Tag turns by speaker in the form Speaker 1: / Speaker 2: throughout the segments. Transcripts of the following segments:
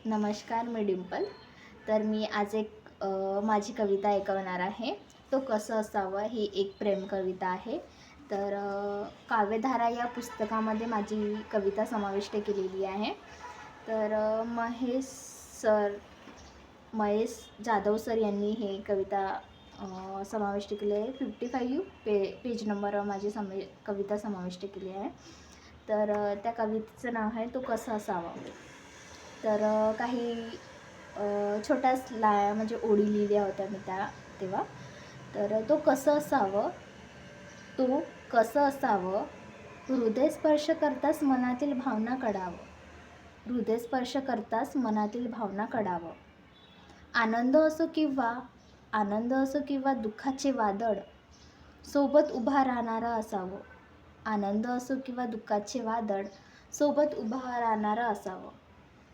Speaker 1: नमस्कार, मी डिंपल. तर मी आज माझी कविता ऐकवणार आहे. तो कसं असावं ही एक प्रेम कविता आहे. तर काव्यधारा या पुस्तकामध्ये माझी कविता समाविष्ट केलेली आहे. तर सर महेश जाधव सर यांनी हे कविता समाविष्ट केली आहे. 55 पेज नंबर माझी कविता समाविष्ट केली आहे. तर त्या कवितेचं नाव आहे तो कसा असावा. तर काही छोट्याच म्हणजे ओळी लिहिल्या होत्या मी तेव्हा. तर तो कसं असावं, तो कसं असावं, हृदयस्पर्श करताच मनातील भावना कळावं, हृदयस्पर्श करताच मनातील भावना कळावं. आनंद असो किंवा दुःखाचे वादळ सोबत उभा राहणारं असावं. आनंद असो किंवा दुःखाचे वादळ सोबत उभा राहणारं असावं.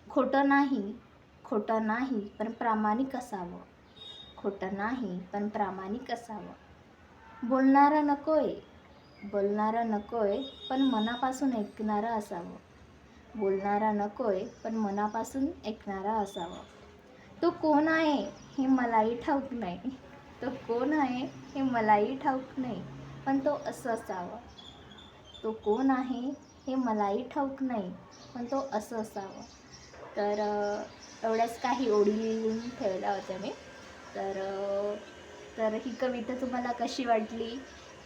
Speaker 1: खोटं नाही पण प्रामाणिक असावं. खोटं नाही पण प्रामाणिक असावं. बोलणारं नकोय पण मनापासून ऐकणारं असावं. बोलणारं नकोय पण मनापासून ऐकणारं असावं. तो कोण आहे हे मलाही ठाऊक नाही. तो कोण आहे हे मलाही ठाऊक नाही, पण तो असं असावं. तो कोण आहे हे मलाही ठाऊक नाही, पण तो असं असावं. तर एवढ्याच काही ओळी लिहून ठेवल्या होत्या मी. तर ही कविता तुम्हाला कशी वाटली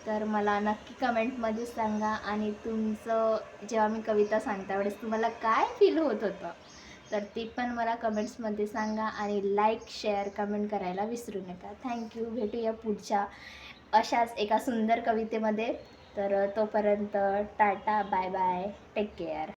Speaker 1: तर मला नक्की कमेंटमध्ये सांगा. आणि तुमचं जेव्हा मी कविता सांगता त्यावेळेस तुम्हाला काय फील होत होतं तर ते पण मला कमेंट्समध्ये सांगा. आणि लाईक, शेअर, कमेंट करायला विसरू नका. थँक्यू. भेटूया पुढच्या अशाच एका सुंदर कवितेमध्ये. तर तोपर्यंत tata, bye bye, take care.